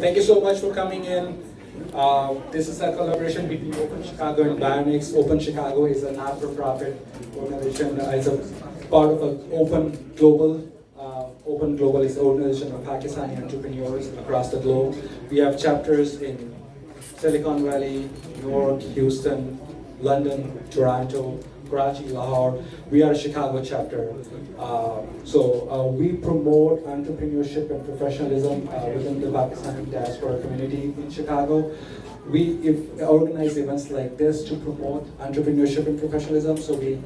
Thank you so much for coming in. This is a collaboration between Open Chicago and Byonyks. Open Chicago is a not-for-profit organization. It's a part of an Open Global. Open Global is an organization of Pakistani entrepreneurs across the globe. We have chapters in Silicon Valley, New York, Houston, London, Toronto, Karachi, Lahore. We are a Chicago chapter. We promote entrepreneurship and professionalism within the Pakistani diaspora community in Chicago. We organize events like this to promote entrepreneurship and professionalism, so we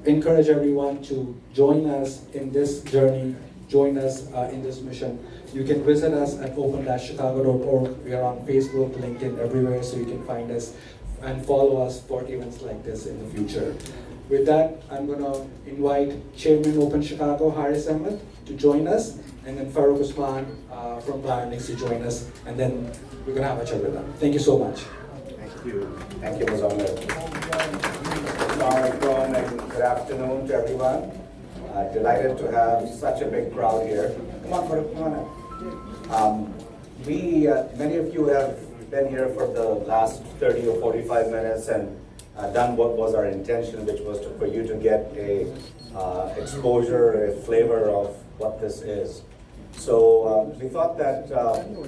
encourage everyone to join us in this journey, join us in this mission. You can visit us at open-chicago.org. We are on Facebook, LinkedIn, everywhere, so you can find us and follow us for events like this in the future. With that, I'm going to invite Chairman Open Chicago, Haris Ahmed, to join us, and then Farouk Usman from Byonyks to join us, and then we're going to have a chat with them. Thank you so much. Thank you. Thank you, Muzammil. Assalamualaikum and good afternoon to everyone. Delighted to have such a big crowd here. Come on, Farouk, come on. Many of you have been here for the last 30 or 45 minutes and done what was our intention, which was for you to get a exposure, a flavor of what this is. So we thought that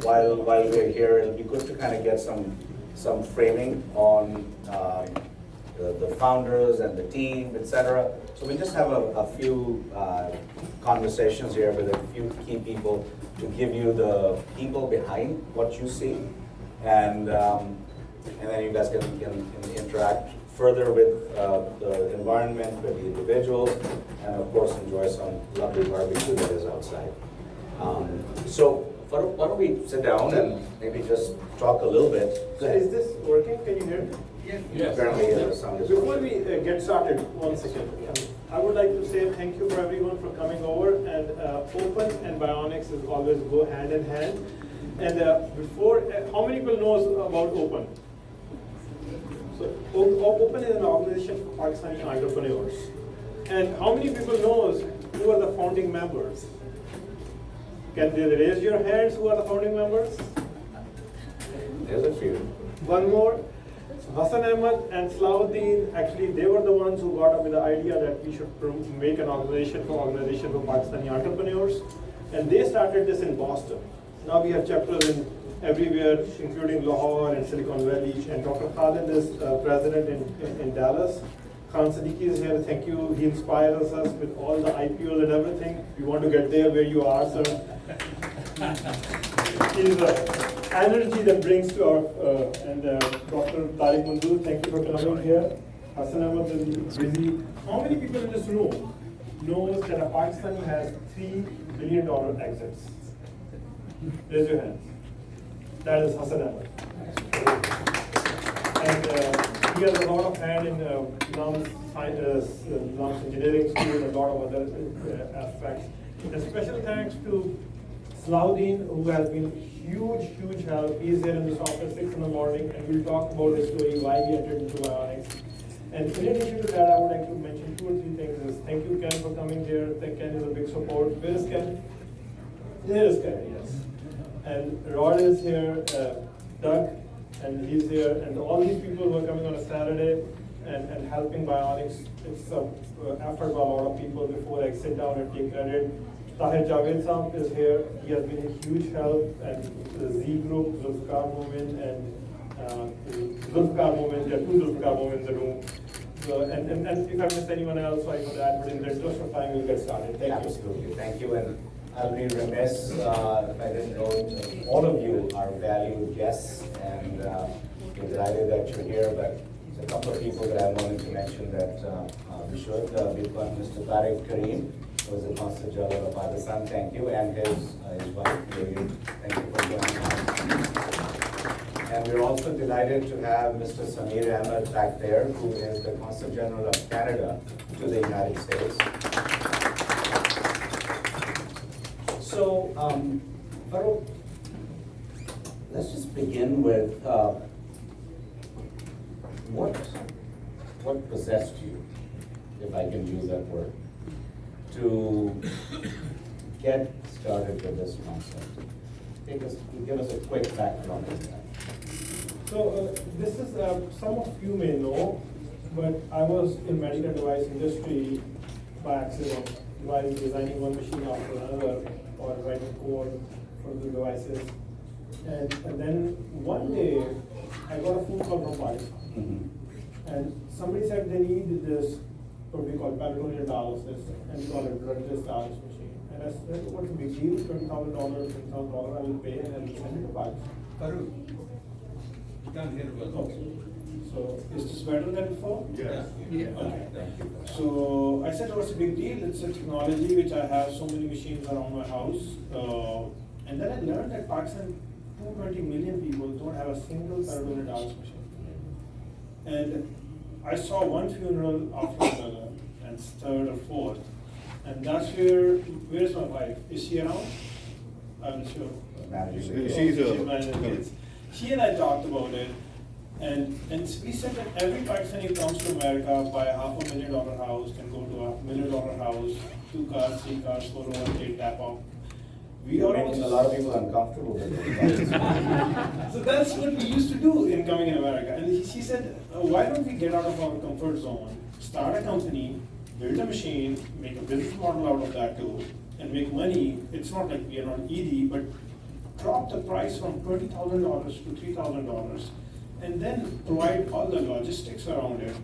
while we're here, it'll be good to kind of get some framing on the founders and the team, etc. So we just have a few conversations here with a few key people to give you the people behind what you see. And then you guys can interact further with the environment, with the individuals, and of course enjoy some lovely barbecue that is outside. So why don't we sit down and maybe just talk a little bit. So is this working? Can you hear me? Yes. Apparently the sound is Before working. we get started, 1 second. I would like to say thank you for everyone for coming over, and Open and Byonyks is always go hand in hand. And how many people knows about Open? So Open is an organization for Pakistani entrepreneurs. And how many people knows who are the founding members? Can they raise your hands who are the founding members? There's a few. One more. Hassan Ahmed and Salahuddin, actually they were the ones who got up with the idea that we should make an organization for Pakistani entrepreneurs. And they started this in Boston. Now we have chapters in everywhere, including Lahore and Silicon Valley. And Dr. Khalid is president in Dallas. Khan Siddiqui is here. Thank you. He inspires us with all the IPOs and everything. We want to get there where you are, sir. He's the energy that brings to our and Dr. Tariq Manzoor. Thank you for coming here. Hassan Ahmed is busy. How many people in this room knows that a Pakistani has $3 billion exits? Raise your hands. That is Hassan Ahmed. And he has a lot of hand in Nams engineering school and a lot of other aspects. And special thanks to Salahuddin, who has been huge help. He is here in this office 6 in the morning, and we'll talk about his story, why he entered into Byonyks. And in addition to that, I would like to mention 2 or 3 things. Thank you, Ken, for coming here. Ken is a big support. Where is Ken? There is Ken, yes. And Rod is here, Doug, and he's here, and all these people who are coming on a Saturday and helping Byonyks. It's an effort by a lot of people. Before I sit down and take credit, Tahir Javed Saab is here. He has been a huge help, and the Z Group, Zulfikar Momin, and Zulfikar Momin. There are 2 Zulfikar Momin in the room. So, and if I missed anyone else, sorry for that. But in the interest of time, we'll get started. Thank you. Absolutely. Thank you. And I'll be remiss if I didn't know all of you are valued guests, and we're delighted that you're here. But there's a couple of people that I wanted to mention that we should. We've got Mr. Tariq Kareem, who is the Consul General of Pakistan. Thank you, and his wife, Miriam. Thank you for joining us. And we're also delighted to have Mr. Samir Ahmed back there, who is the Consul General of Canada to the United States. So, Farouk, let's just begin with what possessed you, if I can use that word, to get started with this concept? Give us a quick background on that. So this is, some of you may know, but I was in medical device industry by accident, while designing one machine after another or writing code for the devices. And then one day, I got a phone call from Pakistan. And somebody said they need this, what we call peritoneal dialysis, and we call it bloodless dialysis machine. And I said, what's the big deal? $20,000, $20,000, I will pay and I will send it to Pakistan. You can't hear well. Okay. So is this better than before? Yes. Okay. Thank you. So I said, what's a big deal? It's a technology which I have so many machines around my house. And then I learned that Pakistan, 220 million people don't have a single peritoneal dialysis machine. And I saw one funeral after another, and third or fourth. And that's where's my wife? Is she around? I'm sure. Managing. She's managing kids. She and I talked about it, and we said that every Pakistani who comes to America, buy a $500,000 house, can go to $1 million house, 2 cars, 3 cars, 401k, tap out. We are Making a lot of people uncomfortable with this. So that's what we used to do in coming in America. And she said, why don't we get out of our comfort zone, start a company, build a machine, make a business model out of that too, and make money. It's not like we are on ED, but drop the price from $20,000 to $3,000, and then provide all the logistics around it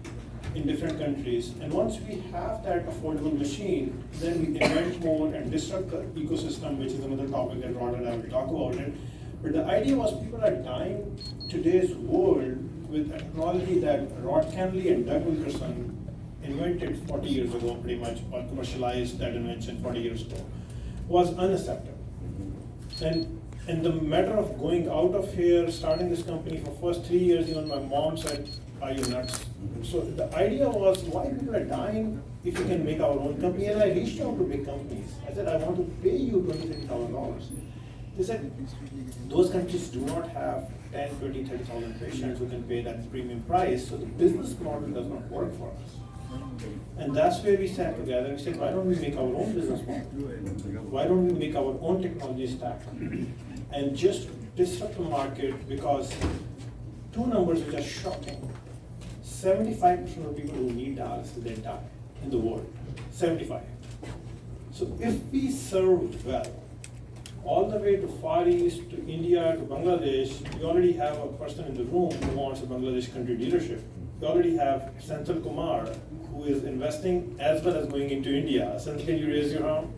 in different countries. And once we have that affordable machine, then we invent more and disrupt the ecosystem, which is another topic that Rod and I will talk about it. But the idea was people are dying today's world with a technology that Rod Kenley and Doug Wilkerson invented 40 years ago, pretty much, or commercialized that invention 40 years ago, was unacceptable. And the matter of going out of here, starting this company for first 3 years, even my mom said, are you nuts? So the idea was, why people are dying if we can make our own company? And I reached out to big companies. I said, I want to pay you $23,000. They said, those countries do not have 10, 20, 30,000 patients who can pay that premium price, so the business model does not work for us. And that's where we sat together. We said, why don't we make our own business model? Why don't we make our own technology stack? And just disrupt the market, because two numbers which are shocking. 75% of people who need dialysis, they die in the world. 75. So if we serve well, all the way to Far East, to India, to Bangladesh, we already have a person in the room who wants a Bangladesh country leadership. We already have Senthil Kumar, who is investing as well as going into India. Senthil, can you raise your arm?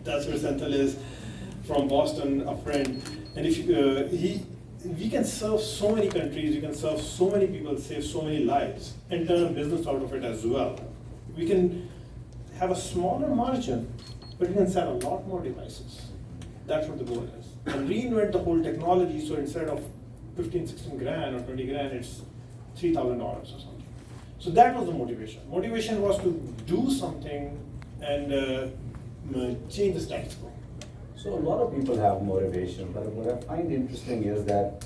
That's where Senthil is, from Boston, a friend. And if we can serve so many countries, we can serve so many people, save so many lives, and turn a business out of it as well. We can have a smaller margin, but we can sell a lot more devices. That's what the goal is. And reinvent the whole technology, so instead of 15, 16 grand or 20 grand, it's $3,000 or something. So that was the motivation. Motivation was to do something and change the status quo. So a lot of people have motivation, but what I find interesting is that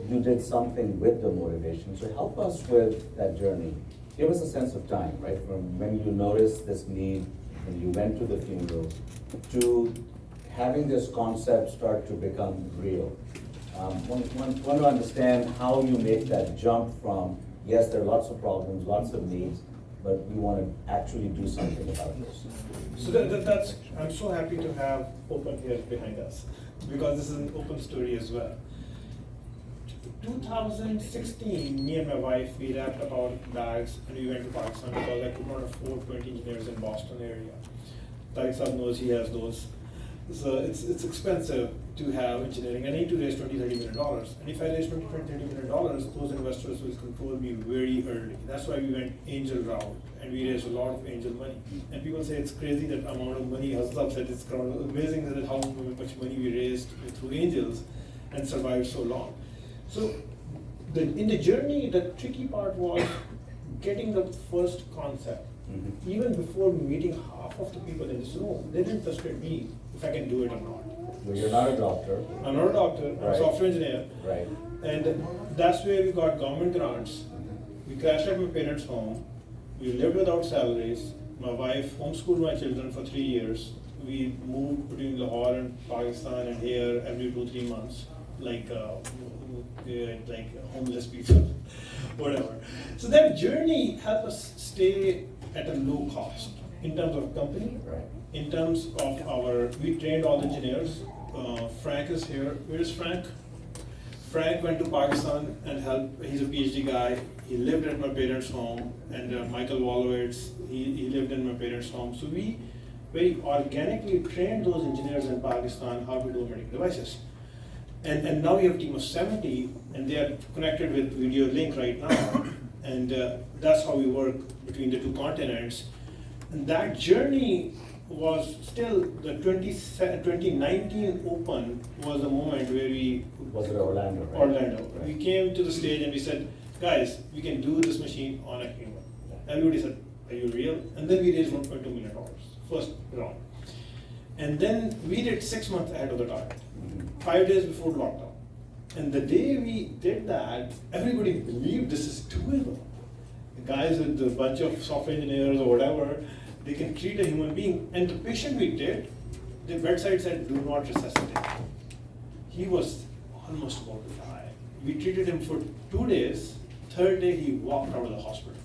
you did something with the motivation. So help us with that journey. Give us a sense of time, right? From when you noticed this need, when you went to the funeral, to having this concept start to become real. Want to understand how you make that jump from, yes, there are lots of problems, lots of needs, but we want to actually do something about this. So that's, I'm so happy to have Open here behind us, because this is an open story as well. 2016, me and my wife, we wrapped up our bags and we went to Pakistan because I could not afford 20 engineers in Boston area. Tariq Saab knows he has those. So it's expensive to have engineering. I need to raise $20, $30 million. And if I raise $20, $30 million, those investors will control me very early. That's why we went angel route, and we raised a lot of angel money. And people say it's crazy that amount of money. Hazab said it's amazing that how much money we raised through angels and survived so long. So in the journey, the tricky part was getting the first concept. Mm-hmm. Even before meeting half of the people in this room, they didn't trust me if I can do it or not. Well, you're not a doctor. I'm not a doctor, I'm a software engineer. Right. And that's where we got government grants. We crashed at my parents' home. We lived without salaries. My wife homeschooled my children for 3 years. we moved between Lahore and Pakistan and here every 2-3 months, like homeless people, whatever. So that journey helped us stay at a low cost in terms of company, Right. in terms of we trained all the engineers. Frank is here. Where is Frank? Frank went to Pakistan and helped. He's a PhD guy. He lived at my parents' home, and Michael Wolowitz, he lived in my parents' home. So we very organically trained those engineers in Pakistan how to do medical devices. And now we have a team of 70, and they are connected with video link right now. And that's how we work between the two continents. And that journey was still the 2019 Open was the moment where we. Was it Orlando? Right? Orlando. Right. We came to the stage and we said, guys, we can do this machine on a human. Everybody said, are you real? And then we raised $1.2 million, first round. And then we did 6 months ahead of the target, 5 days before lockdown. And the day we did that, everybody believed this is doable. The guys with a bunch of software engineers or whatever, they can treat a human being. And the patient we did, the bedside said, do not resuscitate. He was almost about to die. We treated him for 2 days. Third day, he walked out of the hospital.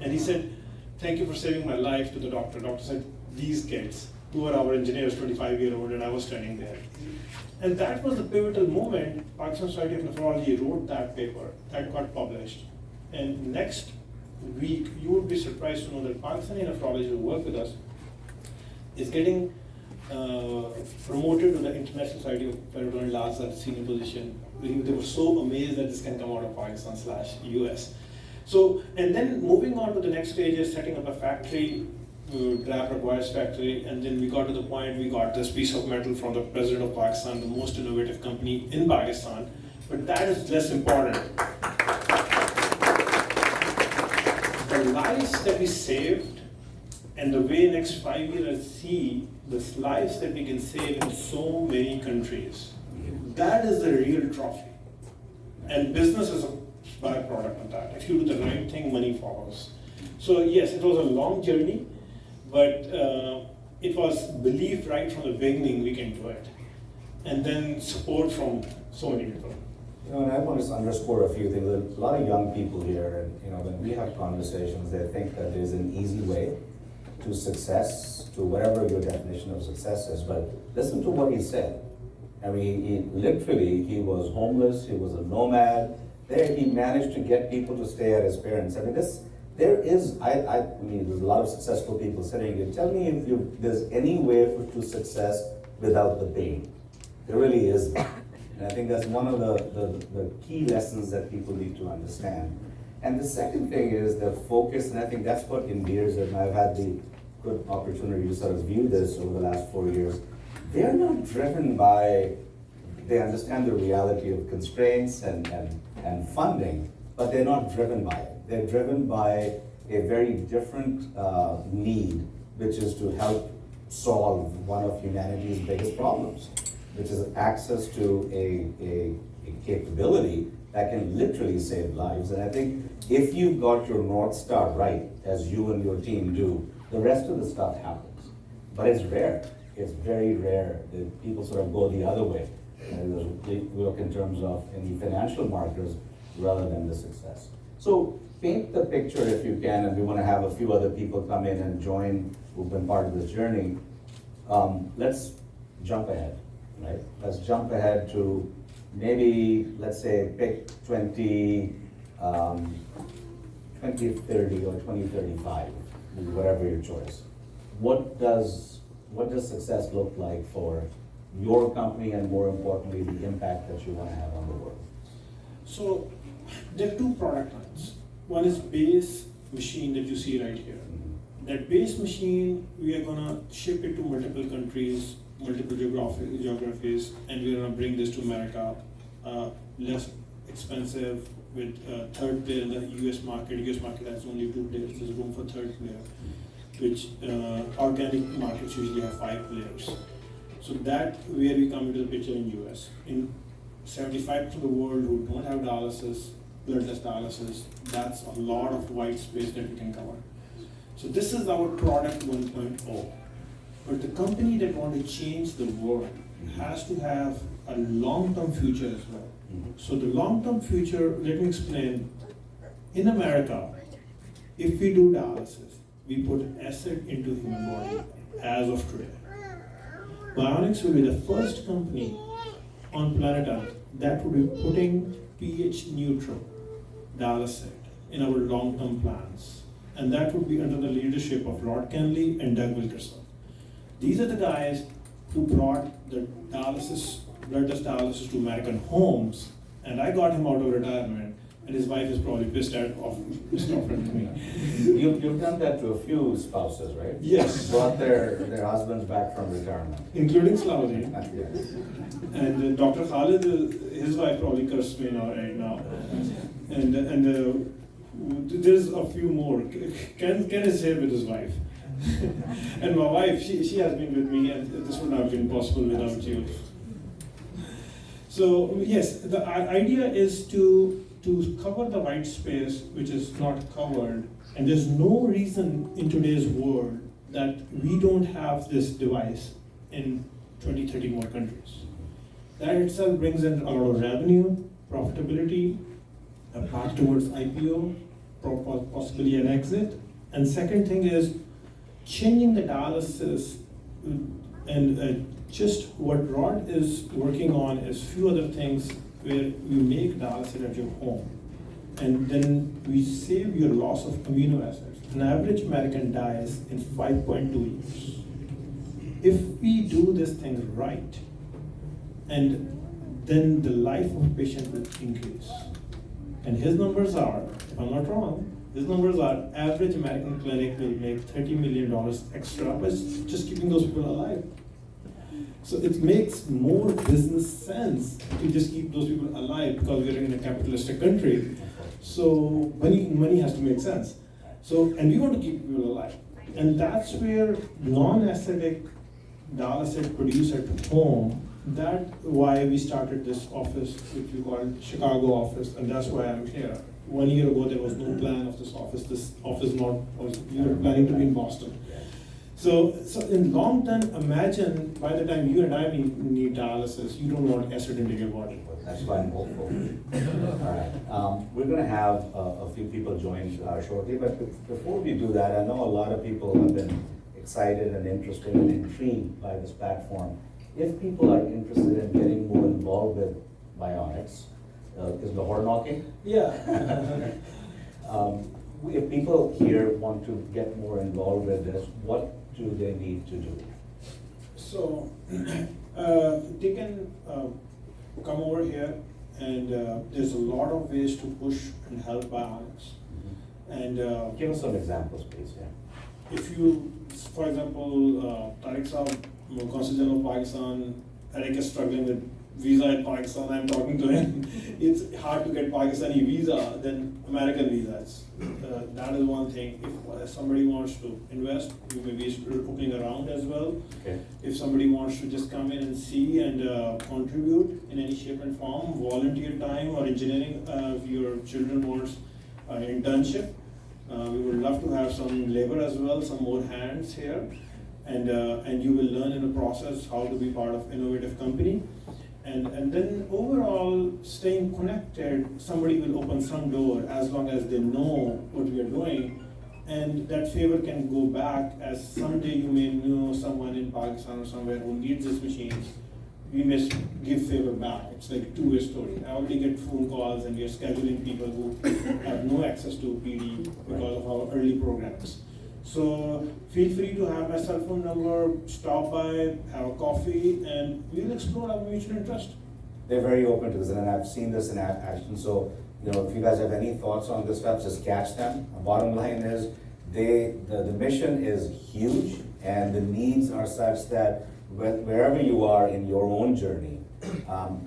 And he said, thank you for saving my life to the doctor. Doctor said, these kids, who are our engineers, 25-year-old, and I was standing there. And that was the pivotal moment. Pakistan Society of Nephrology wrote that paper that got published. And next week, you would be surprised to know that Pakistani nephrology who work with us is getting promoted to the International Society of Peritoneal Labs at senior position. They were so amazed that this can come out of Pakistan/US. So, and then moving on to the next stage is setting up a factory. Grab requires factory, and then we got to the point we got this piece of metal from the president of Pakistan, the most innovative company in Pakistan, but that is less important. The lives that we saved and the way next 5 years I see the lives that we can save in so many countries, that is the real trophy. And business is a byproduct of that. If you do the right thing, money follows. So yes, it was a long journey, but it was belief right from the beginning we can do it. And then support from so many people. You know, and I want to underscore a few things. There's a lot of young people here, and you know, when we have conversations, they think that there's an easy way to success, to whatever your definition of success is. But listen to what he said. I mean, he was homeless, he was a nomad. There, he managed to get people to stay at his parents. I mean, I mean, there's a lot of successful people sitting here. Tell me if there's any way to success without the pain. There really isn't. And I think that's one of the key lessons that people need to understand. And the second thing is the focus, and I think that's what endears it. And I've had the good opportunity to sort of view this over the last 4 years. They're not driven by, they understand the reality of constraints and funding, but they're not driven by it. They're driven by a very different need, which is to help solve one of humanity's biggest problems, which is access to a capability that can literally save lives. And I think if you got your North Star right, as you and your team do, the rest of the stuff happens. But it's rare. It's very rare that people sort of go the other way. They look in terms of any financial markers rather than the success. So paint the picture if you can, and we want to have a few other people come in and join who've been part of this journey. Let's jump ahead, right? Let's jump ahead to maybe, let's say, pick 2030 or 2035, whatever your choice. What does success look like for your company, and more importantly, the impact that you want to have on the world? So there are two product lines. One is base machine that you see right here. That base machine, we are gonna ship it to multiple countries, multiple geographies, and we're gonna bring this to America, less expensive, with third player in the US market. US market has only 2 players, there's room for third player, which organic markets usually have 5 players. So that where we come into the picture in US. In 75% of the world who don't have dialysis, bloodless dialysis, that's a lot of white space that we can cover. So this is our product 1.0. But the company that want to change the world has to have a long-term future as well. So the long-term future, let me explain. In America, if we do dialysis, we put acid into human body as of today. Byonyks will be the first company on planet Earth that will be putting pH neutral dialysate in our long-term plans. And that would be under the leadership of Rod Kenley and Doug Wilkerson. These are the guys who brought the dialysis, blood test dialysis to American homes, and I got him out of retirement, and his wife is probably pissed off at me. You've done that to a few spouses, right? Yes. Brought their husbands back from retirement. Including Slaudi. Yes. And Dr. Khalid, his wife probably cursed me now, right now. And there's a few more. Ken is here with his wife. And my wife, she has been with me, and this would not have been possible without you. So yes, the idea is to cover the white space which is not covered, and there's no reason in today's world that we don't have this device in 20, 30 more countries. That itself brings in a lot of revenue, profitability, a path towards IPO, possibly an exit. And second thing is changing the dialysis, and just what Rod is working on is few other things where we make dialysis at your home, and then we save your loss of amino acids. An average American dies in 5.2 years. If we do this thing right, and then the life of a patient will increase. And his numbers are, if I'm not wrong, his numbers are average American clinic will make $30 million extra by just keeping those people alive. So it makes more business sense to just keep those people alive because we're in a capitalistic country. So money has to make sense. So, and we want to keep people alive. And that's where non-acidic dialysis produced at home, that's why we started this office, which we call Chicago office, and that's why I'm here. 1 year ago, there was no plan of this office. This office we were planning to be in Boston. So in long term, imagine by the time you and I need dialysis, you don't want acid into your body. That's why I'm hopeful. All right. We're going to have a few people join shortly, but before we do that, I know a lot of people have been excited and interested and intrigued by this platform. If people are interested in getting more involved with Byonyks, is Lahore knocking? Yeah. If people here want to get more involved with this, what do they need to do? So they can come over here, and there's a lot of ways to push and help Byonyks. And Give us some examples, please. Yeah. if you, for example, Tariq Saab, Consul General of Pakistan, Eric is struggling with visa in Pakistan, I'm talking to him. It's hard to get Pakistani visa than American visas. That is one thing. If somebody wants to invest, we may be opening around as well. Okay. If somebody wants to just come in and see and contribute in any shape and form, volunteer time or engineering, if your children wants internship, we would love to have some labor as well, some more hands here. And you will learn in the process how to be part of innovative company. And then overall, staying connected, somebody will open some door as long as they know what we are doing. And that favor can go back, as someday you may know someone in Pakistan or somewhere who needs this machine. We may give favor back. It's like a two-way story. I already get phone calls, and we are scheduling people who have no access to PD because of our early programs. So feel free to have my cell phone number, stop by, have a coffee, and we'll explore our mutual interest. They're very open to this, and I've seen this in action. So, if you guys have any thoughts on this stuff, just catch them. The bottom line is, the mission is huge, and the needs are such that wherever you are in your own journey,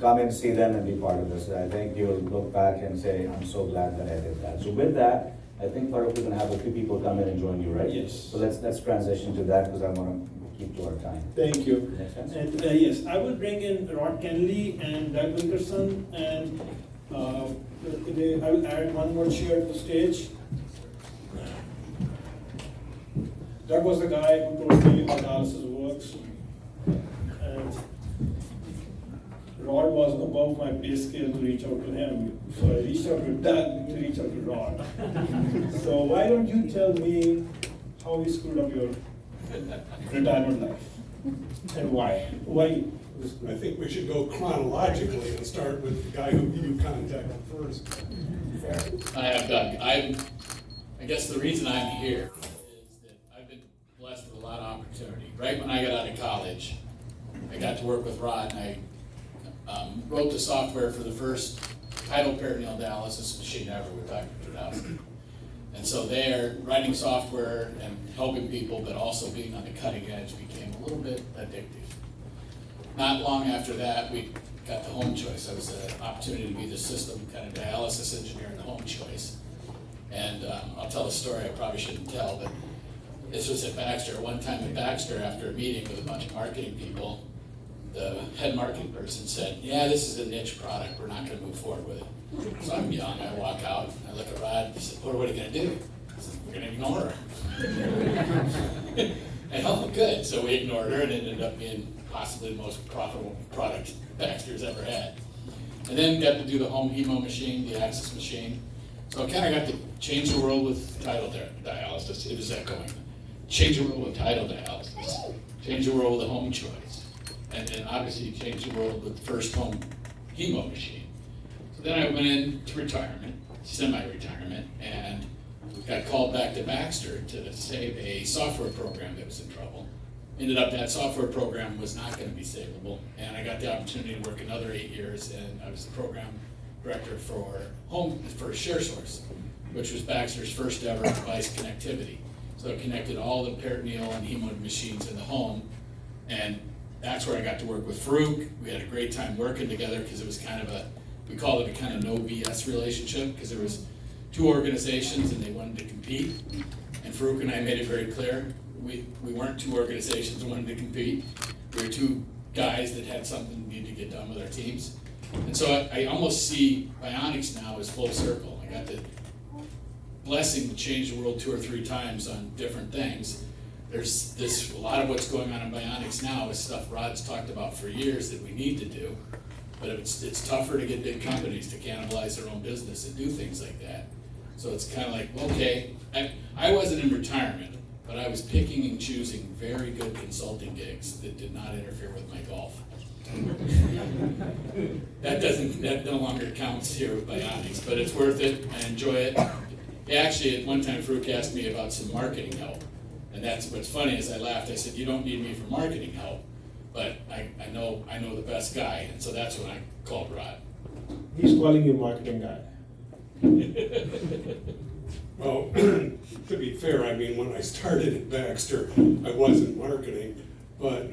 come and see them and be part of this. I think you'll look back and say, I'm so glad that I did that. So with that, I think Farooq, we're going to have a few people come in and join you, right? Yes. So let's transition to that, because I want to keep to our time. Thank you. Makes sense? And yes, I will bring in Rod Kenley and Doug Wilkerson, and I will add one more chair to the stage. Doug was the guy who told me how dialysis works. And Rod was above my pay scale to reach out to him. So I reached out to Doug to reach out to Rod. So why don't you tell me how you screwed up your retirement life? And why? Why? I think we should go chronologically and start with the guy who you contacted first. I have Doug. I guess the reason I'm here is that I've been blessed with a lot of opportunity. Right when I got out of college, I got to work with Rod, and I wrote the software for the first tidal peritoneal dialysis machine ever with Dr. Trudowski. And so there, writing software and helping people, but also being on the cutting edge became a little bit addictive. Not long after that, we got the home choice. I was an opportunity to be the system kind of dialysis engineer in the home choice. And I'll tell a story I probably shouldn't tell, but this was at Baxter. One time at Baxter, after a meeting with a bunch of marketing people, the head marketing person said, "Yeah, this is a niche product. We're not going to move forward with it." So I'm young. I walk out. I look at Rod. And I said, "What are we going to do?" I said, "We're going to ignore her." And oh, good. So we ignored her, and it ended up being possibly the most profitable product Baxter's ever had. And then got to do the home hemo machine, the access machine. So I kind of got to change the world with tidal dialysis. It was echoing. Change the world with tidal dialysis. Change the world with the home choice. And then obviously change the world with the first home hemo machine. So then I went into retirement, semi-retirement, and got called back to Baxter to save a software program that was in trouble. Ended up that software program was not going to be savable, and I got the opportunity to work another 8 years, and I was the program director for ShareSource, which was Baxter's first ever device connectivity. So it connected all the peritoneal and hemo machines in the home, and that's where I got to work with Farouk. We had a great time working together because it was kind of we called it a kind of no BS relationship, because there was two organizations and they wanted to compete, and Farouk and I made it very clear we weren't two organizations that wanted to compete. We were two guys that had something that needed to get done with our teams. And so I almost see Byonyks now as full circle. I got the blessing to change the world 2 or 3 times on different things. There's a lot of what's going on in Byonyks now is stuff Rod's talked about for years that we need to do, but it's tougher to get big companies to cannibalize their own business and do things like that. So it's kind of like, okay, I wasn't in retirement, but I was picking and choosing very good consulting gigs that did not interfere with my golf. That no longer counts here with Byonyks, but it's worth it. I enjoy it. Actually, at one time, Farouk asked me about some marketing help, and that's what's funny is I laughed. I said, "You don't need me for marketing help, but I know the best guy," and so that's when I called Rod. He's calling you marketing guy. Well, to be fair, I mean, when I started at Baxter, I wasn't marketing, but,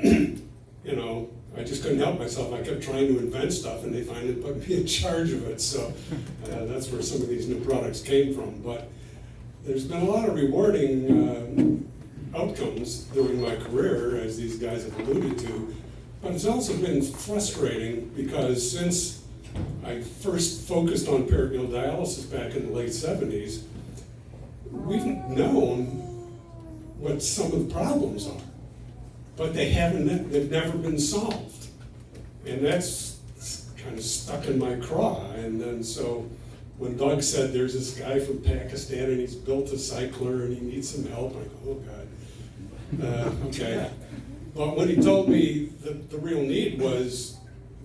I just couldn't help myself. I kept trying to invent stuff, and they finally put me in charge of it, so that's where some of these new products came from. But there's been a lot of rewarding outcomes during my career, as these guys have alluded to, but it's also been frustrating because since I first focused on peritoneal dialysis back in the late 70s, we've known what some of the problems are, but they've never been solved. And that's kind of stuck in my craw. And then so when Doug said there's this guy from Pakistan and he's built a cycler and he needs some help, I go, oh God, okay. But when he told me that the real need was,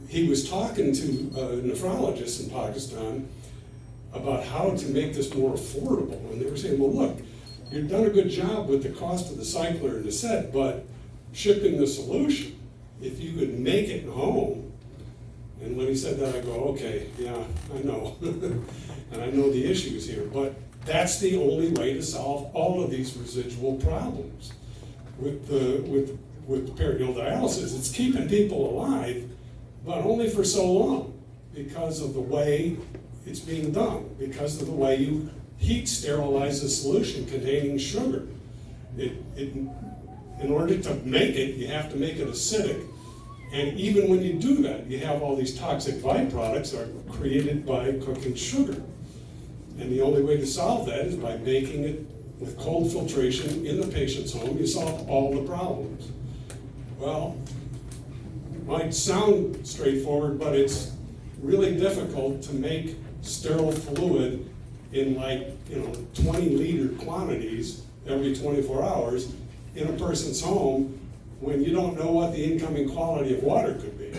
he was talking to a nephrologist in Pakistan about how to make this more affordable. And they were saying, well, look, you've done a good job with the cost of the cycler and the set, but shipping the solution, if you could make it home. And when he said that, I go, okay, yeah, I know. And I know the issues here, but that's the only way to solve all of these residual problems. With the peritoneal dialysis, it's keeping people alive, but only for so long because of the way it's being done, because of the way you heat sterilize a solution containing sugar. In order to make it, you have to make it acidic. And even when you do that, you have all these toxic byproducts that are created by cooking sugar. And the only way to solve that is by making it with cold filtration in the patient's home, you solve all the problems. Well, might sound straightforward, but it's really difficult to make sterile fluid in 20-liter quantities every 24 hours in a person's home when you don't know what the incoming quality of water could be.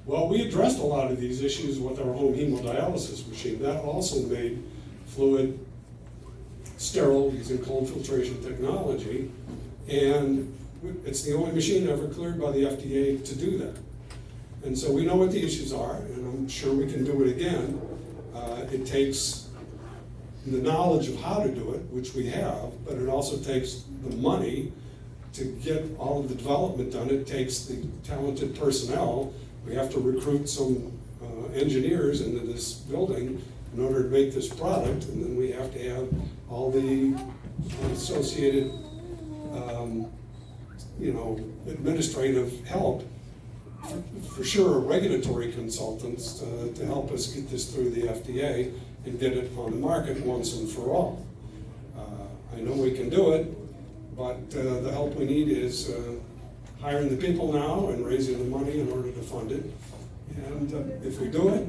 Well, we addressed a lot of these issues with our home hemodialysis machine. That also made fluid sterile using cold filtration technology, and it's the only machine ever cleared by the FDA to do that. And so we know what the issues are, and I'm sure we can do it again. It takes the knowledge of how to do it, which we have, but it also takes the money to get all of the development done. It takes the talented personnel. We have to recruit some engineers into this building in order to make this product, and then we have to have all the associated administrative help, for sure regulatory consultants to help us get this through the FDA and get it on the market once and for all. I know we can do it, but the help we need is hiring the people now and raising the money in order to fund it. And if we do it,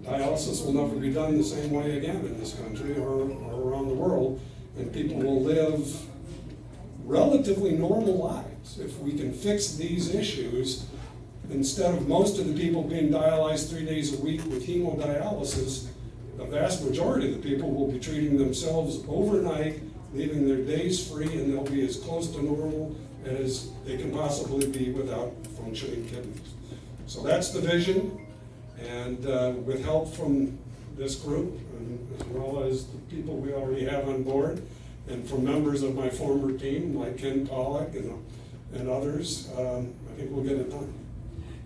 dialysis will never be done the same way again in this country or around the world, and people will live relatively normal lives. If we can fix these issues, instead of most of the people being dialyzed 3 days a week with hemodialysis, the vast majority of the people will be treating themselves overnight, leaving their days free, and they'll be as close to normal as they can possibly be without functioning kidneys. So that's the vision, and with help from this group, and as well as the people we already have on board, and from members of my former team, like Ken Pollack and others, I think we'll get it done.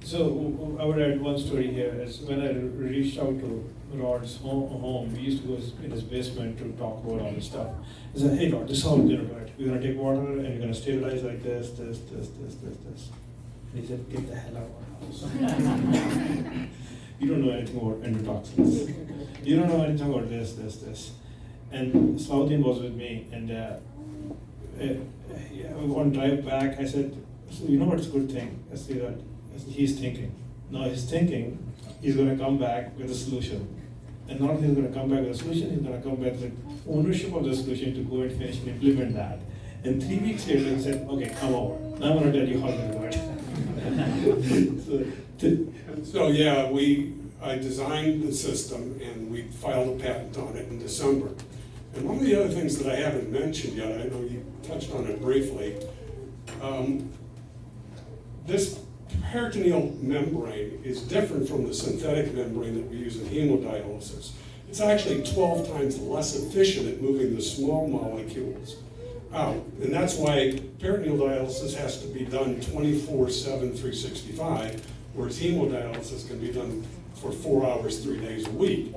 So I would add one story here. Is when I reached out to Rod's home, we used to go in his basement to talk about all this stuff. He said, "Hey Rod, this is how we're gonna do it. We're gonna take water and we're gonna sterilize like this. And he said, "Get the hell out of our house. You don't know anything about endotoxins. You don't know anything about this. And Saudin was with me, and on drive back, I said, "So you know what's a good thing?" I said that he's thinking. Now he's thinking he's going to come back with a solution. And not only he's going to come back with a solution, he's going to come back with ownership of the solution to go and finish and implement that. And 3 weeks later, he said, "Okay, come over. Now I'm going to tell you how to do it." So yeah, I designed the system and we filed a patent on it in December. And one of the other things that I haven't mentioned yet, I know you touched on it briefly, this peritoneal membrane is different from the synthetic membrane that we use in hemodialysis. It's actually 12 times less efficient at moving the small molecules out. And that's why peritoneal dialysis has to be done 24/7, 365, whereas hemodialysis can be done for 4 hours, 3 days a week.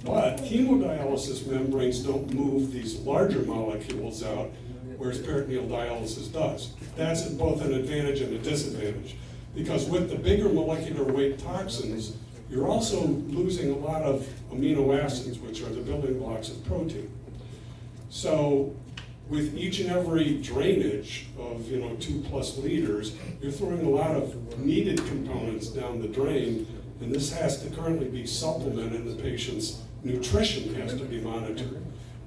But hemodialysis membranes don't move these larger molecules out, whereas peritoneal dialysis does. That's both an advantage and a disadvantage. Because with the bigger molecular weight toxins, you're also losing a lot of amino acids, which are the building blocks of protein. So with each and every drainage of 2+ liters, you're throwing a lot of needed components down the drain, and this has to currently be supplemented, and the patient's nutrition has to be monitored.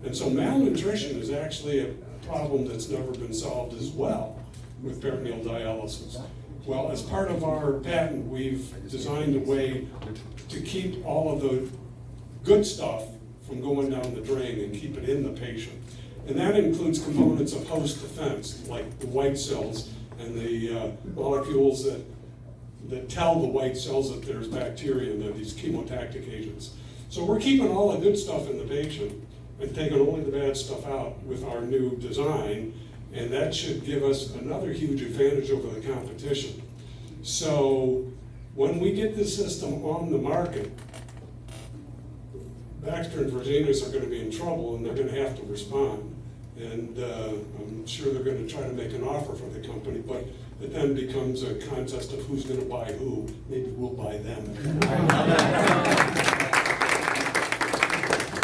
And so malnutrition is actually a problem that's never been solved as well with peritoneal dialysis. Well, as part of our patent, we've designed a way to keep all of the good stuff from going down the drain and keep it in the patient. And that includes components of host defense, like the white cells and the molecules that tell the white cells that there's bacteria and these chemotactic agents. So we're keeping all the good stuff in the patient and taking only the bad stuff out with our new design, and that should give us another huge advantage over the competition. So when we get this system on the market, Baxter and Fresenius are going to be in trouble, and they're going to have to respond. And I'm sure they're going to try to make an offer for the company, but it then becomes a contest of who's going to buy who. Maybe we'll buy them.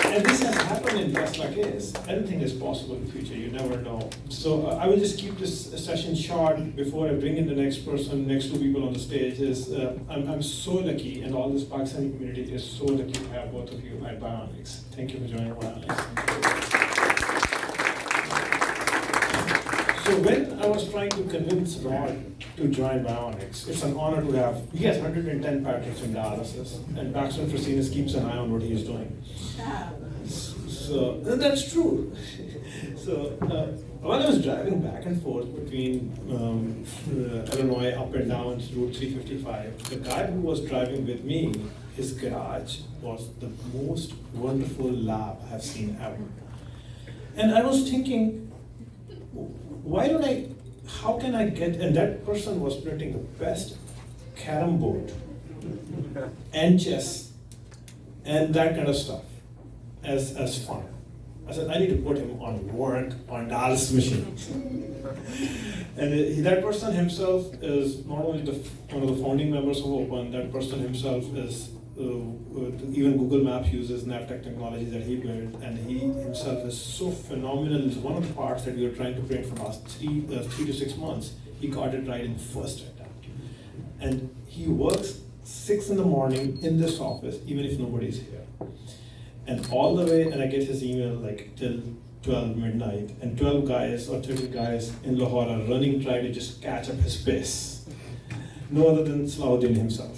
And this has happened even in Tesla case, anything is possible in the future, you never know. So I will just keep this session short before I bring in the next person, next two people on the stage. I'm so lucky, and all this Pakistani community is so lucky to have both of you at Byonyks. Thank you for joining Byonyks. So when I was trying to convince Rod to join Byonyks, it's an honor to have, he has 110 patents in dialysis, and Baxter Frasinis keeps an eye on what he is doing. So, and that's true. So, while I was driving back and forth between Illinois up and down Route 355, the guy who was driving with me, his garage was the most wonderful lab I have seen ever. And I was thinking, how can I get, and that person was printing the best carom board and chess and that kind of stuff as fun. I said, I need to put him on work on dialysis machines. And that person himself is not only one of the founding members of Open, that person himself is, even Google Maps uses Navtech technology that he built, and he himself is so phenomenal. It's one of the parts that we are trying to print for the last 3 to 6 months. He got it right in first attempt. And he works 6 in the morning in this office, even if nobody's here. And all the way, and I get his email like till 12 midnight, and 12 guys or 30 guys in Lahore are running, trying to just catch up his pace. No other than Salahuddin himself.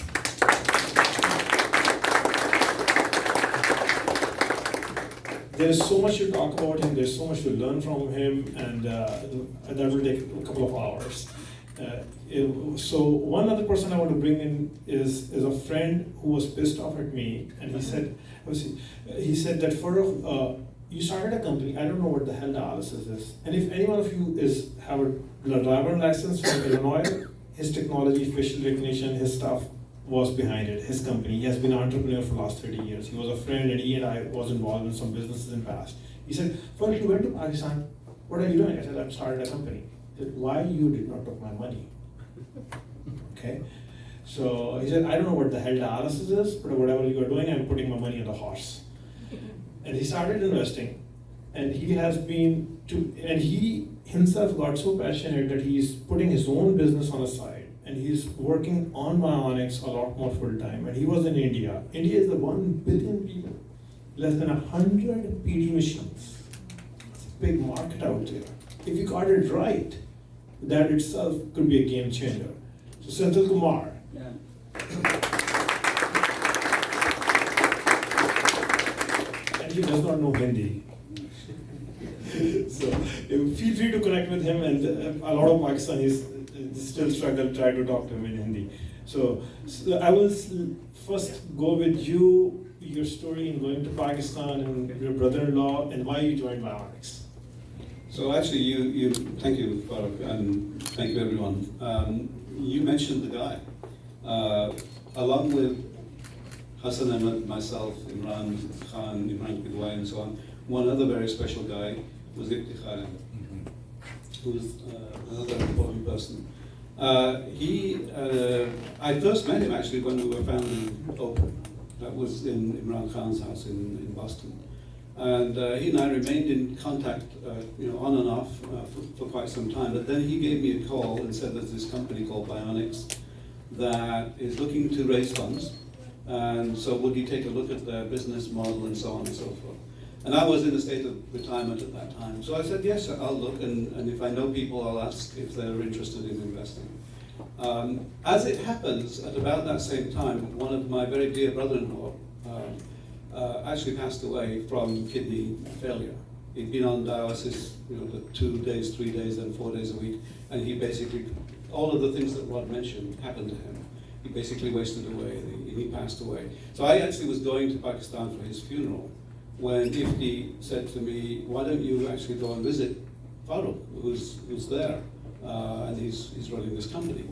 There is so much to talk about him, there's so much to learn from him, and that will take a couple of hours. So one other person I want to bring in is a friend who was pissed off at me, and he said that you started a company, I don't know what the hell dialysis is, and if any one of you have a driver license from Illinois, his technology, facial recognition, his stuff was behind it, his company. He has been an entrepreneur for the last 30 years. He was a friend, and he and I was involved in some businesses in the past. He said, "First you went to Pakistan, what are you doing?" I said, "I've started a company." He said, "Why you did not take my money?" Okay, so he said, "I don't know what the hell dialysis is, but whatever you are doing, I'm putting my money on the horse." And he started investing, and he himself got so passionate that he's putting his own business on the side. And he's working on Byonyks a lot more full time. And he was in India. India is the 1 billion people, less than 100 PD machines. It's a big market out there. If you got it right, that itself could be a game changer. So Senthil Kumar. Yeah. And he does not know Hindi. So feel free to connect with him, and a lot of Pakistanis still struggle, try to talk to him in Hindi. So I will first go with you, your story in going to Pakistan and your brother-in-law, and why you joined Byonyks. So actually, you thank you, Farooq, and thank you everyone. You mentioned the guy. Along with Hassan and myself, Imran Khan, Imran Bidwai, and so on, one other very special guy was Iftikhar, who's another important person. I first met him actually when we were founding Open. That was in Imran Khan's house in Boston. And he and I remained in contact, on and off for quite some time. But then he gave me a call and said there's this company called Byonyks that is looking to raise funds. And so would you take a look at their business model and so on and so forth. And I was in a state of retirement at that time. So I said, yes, I'll look, and if I know people, I'll ask if they're interested in investing. As it happens, at about that same time, one of my very dear brother-in-law actually passed away from kidney failure. He'd been on dialysis, the 2 days, 3 days, and 4 days a week, and he basically, all of the things that Rod mentioned happened to him. He basically wasted away, and he passed away. So I actually was going to Pakistan for his funeral, when Ifti said to me, "Why don't you actually go and visit Farooq, who's there, and he's running this company?"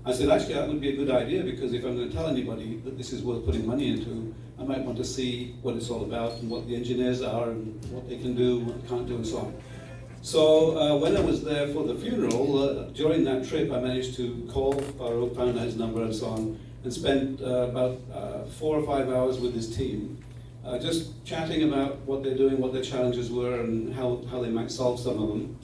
I said, actually, that would be a good idea, because if I'm going to tell anybody that this is worth putting money into, I might want to see what it's all about and what the engineers are and what they can do, what they can't do, and so on. So when I was there for the funeral, during that trip, I managed to call Farooq, found out his number and so on, and spent about 4 or 5 hours with his team. just chatting about what they're doing, what their challenges were, and how they might solve some of them.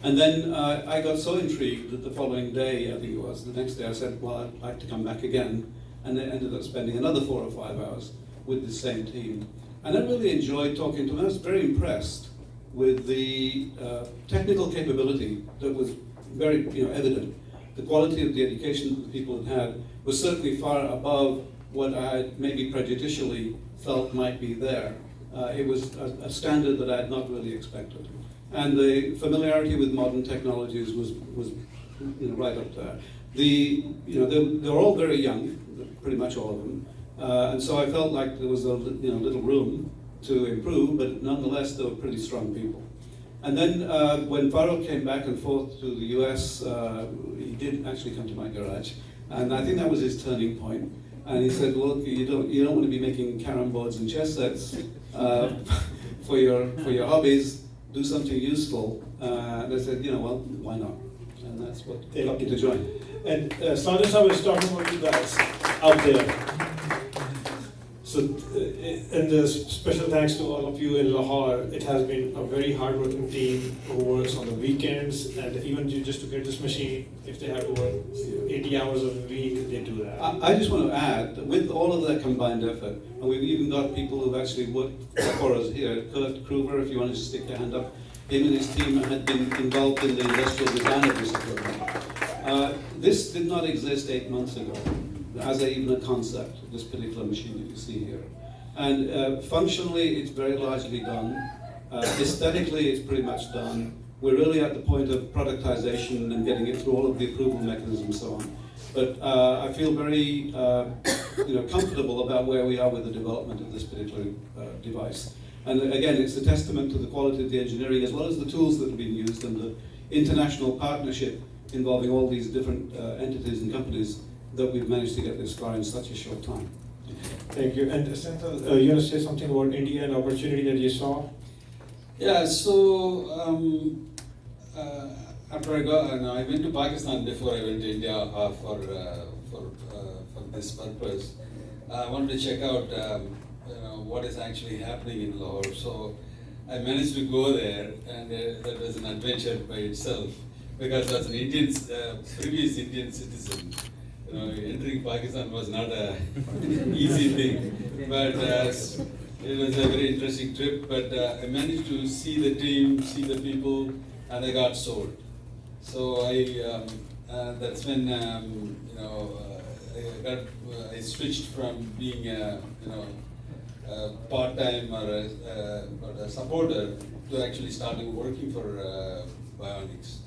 And then I got so intrigued that the following day, I think it was, the next day I said, well, I'd like to come back again. And then ended up spending another 4 or 5 hours with the same team. And I really enjoyed talking to them. I was very impressed with the technical capability that was very evident. The quality of the education that the people had was certainly far above what I had maybe prejudicially felt might be there. It was a standard that I had not really expected. And the familiarity with modern technologies was right up there. They were all very young, pretty much all of them, and so I felt like there was a little room to improve, but nonetheless they were pretty strong people. And then when Farouk came back and forth to the US, he did actually come to my garage, and I think that was his turning point. And he said, "Look, you don't want to be making carom boards and chess sets for your hobbies. Do something useful." And I said, well, why not? And that's what got me to join. And Sanders, I was talking about you guys out there. So, and the special thanks to all of you in Lahore. It has been a very hardworking team who works on the weekends, and even just to get this machine, if they have to work 80 hours a week, they do that. I just want to add that with all of that combined effort, and we've even got people who've actually worked for us here. Kurt Kruger, if you want to stick your hand up, him and his team had been involved in the industrial design of this equipment. This did not exist 8 months ago as even a concept, this particular machine that you see here. And functionally, it's very largely done. Aesthetically, it's pretty much done. We're really at the point of productization and getting it through all of the approval mechanisms and so on. But I feel very comfortable about where we are with the development of this particular device. And again, it's a testament to the quality of the engineering as well as the tools that have been used and the international partnership involving all these different entities and companies that we've managed to get this far in such a short time. Thank you. And Senthil, you want to say something about India and opportunity that you saw? Yeah, so after I went to Pakistan before I went to India for this purpose. I wanted to check out what is actually happening in Lahore. So I managed to go there, and that was an adventure by itself, because as an Indian, previous Indian citizen, entering Pakistan was not a easy thing, but it was a very interesting trip. But I managed to see the team, see the people, and I got sold. So that's when I switched from being a part-time or a supporter to actually starting working for Byonyks.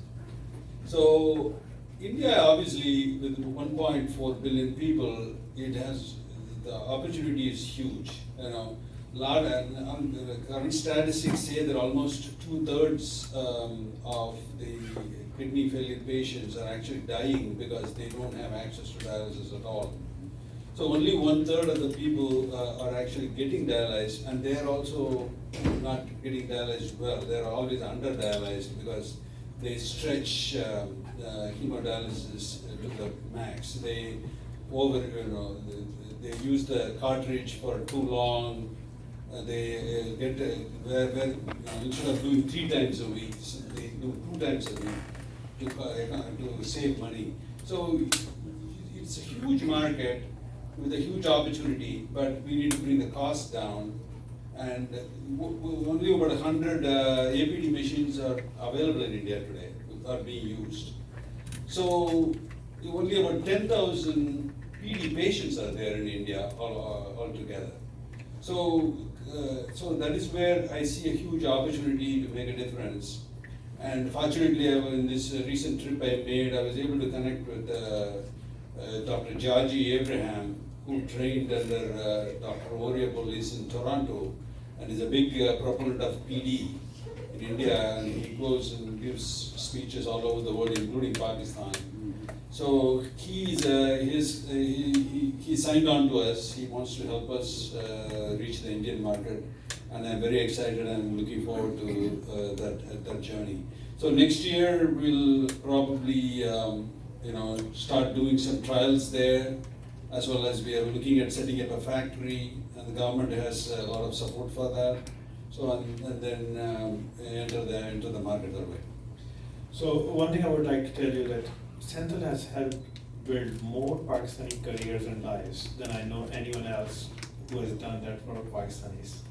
So India, obviously, with 1.4 billion people, the opportunity is huge. The current statistics say that almost 2/3 of the kidney failure patients are actually dying because they don't have access to dialysis at all. So only 1/3 of the people are actually getting dialyzed, and they are also not getting dialyzed well. They are always under dialyzed because they stretch hemodialysis to the max. They they use the cartridge for too long. They get instead of doing 3 times a week, they do 2 times a week to save money. So it's a huge market with a huge opportunity, but we need to bring the cost down. And only about 100 APD machines are available in India today, are being used. So only about 10,000 PD patients are there in India altogether. So that is where I see a huge opportunity to make a difference. And fortunately, in this recent trip I made, I was able to connect with Dr. Georgie Abraham, who trained under Dr. Oriapolis in Toronto, and is a big proponent of PD in India, and he goes and gives speeches all over the world, including Pakistan. So he signed on to us. He wants to help us reach the Indian market, and I'm very excited and looking forward to that journey. So next year we'll probably start doing some trials there, as well as we are looking at setting up a factory, and the government has a lot of support for that. So, and then enter the market that way. So one thing I would like to tell you that Central has helped build more Pakistani careers and lives than I know anyone else who has done that for Pakistanis.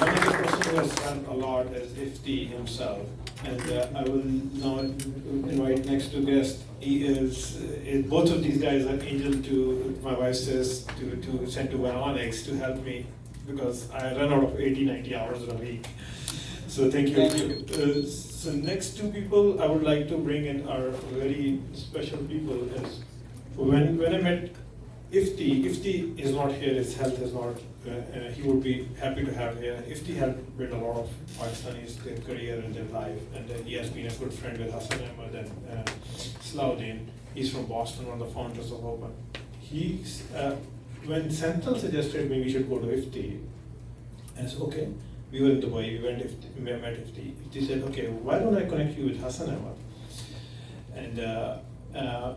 One of the person who has done a lot is Ifti himself, and I will now invite next to guest. He is both of these guys are angel to my wife says to send to Byonyks to help me because I run out of 80-90 hours in a week. So thank you. Thank you. So next two people I would like to bring in are very special people. Is when I met Ifti is not here. His health is not. He would be happy to have here. Ifti helped build a lot of Pakistanis their career and their life, and he has been a good friend with Hassan Ahmed and Salahuddin. He's from Boston, one of the founders of Open. When Central suggested me we should go to Ifti, I said okay. We were in Dubai, we met Ifti. Ifti said, okay, why don't I connect you with Hassan Ahmed?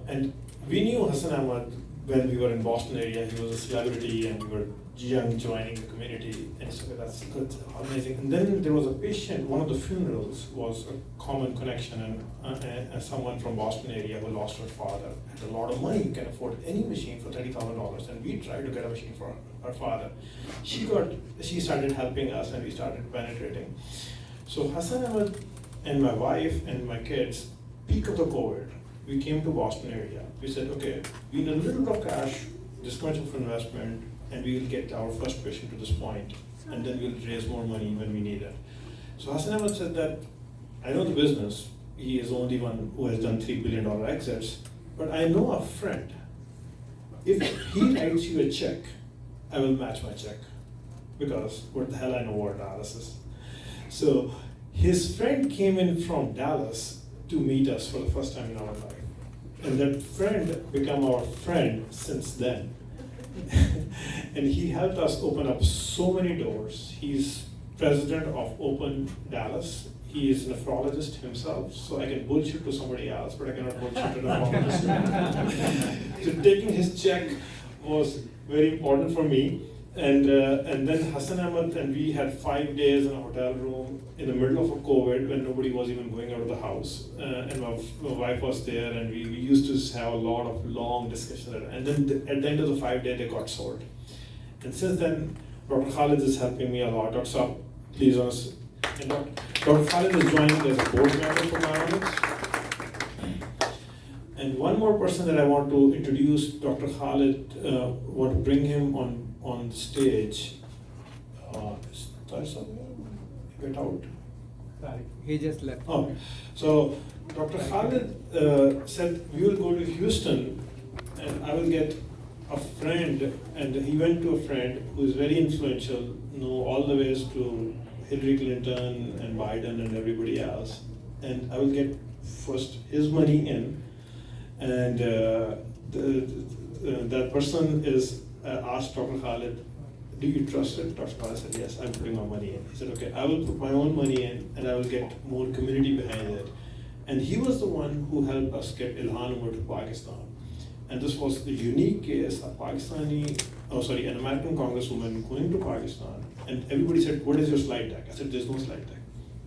And we knew Hassan Ahmed when we were in Boston area. He was a celebrity and we were young joining the community. And so that's good, amazing. And then there was a patient, one of the funerals was a common connection, and someone from Boston area who lost her father, had a lot of money, can afford any machine for $30,000. And we tried to get a machine for her father. She started helping us and we started penetrating. So Hassan Ahmed and my wife and my kids, peak of the COVID, we came to Boston area. We said, okay, we need a little bit of cash, this much of investment, and we will get our first patient to this point, and then we'll raise more money when we need it. So Hassan Ahmed said that, I know the business, he is the only one who has done $3 billion exits, but I know a friend. If he writes you a check, I will match my check, because what the hell I know what Dallas is. So his friend came in from Dallas to meet us for the first time in our life. And that friend became our friend since then. And he helped us open up so many doors. He's president of Open Dallas. He is a nephrologist himself, so I can bullshit to somebody else, but I cannot bullshit to a nephrologist. So taking his check was very important for me. And then Hassan Ahmed and we had 5 days in a hotel room in the middle of a COVID when nobody was even going out of the house. And my wife was there, and we used to have a lot of long discussions. And then at the end of the 5 days, they got sold. And since then, Dr. Khalid is helping me a lot. Dr. Saab, please honest. And Dr. Khalid is joining as a board member for Byonyks. And one more person that I want to introduce, Dr. Khalid, want to bring him on the stage. Get out. Sorry, he just left. Oh, so Dr. Khalid said we will go to Houston, and I will get a friend, and he went to a friend who is very influential, all the ways to Hillary Clinton and Biden and everybody else, and I will get first his money in, and that person is asked Dr. Khalid, do you trust it? Dr. Khalid said, yes, I'm putting my money in. He said, okay, I will put my own money in and I will get more community behind it. And he was the one who helped us get Ilhan over to Pakistan. And this was the unique case, an American congresswoman going to Pakistan. And everybody said, what is your slide deck? I said, there's no slide deck.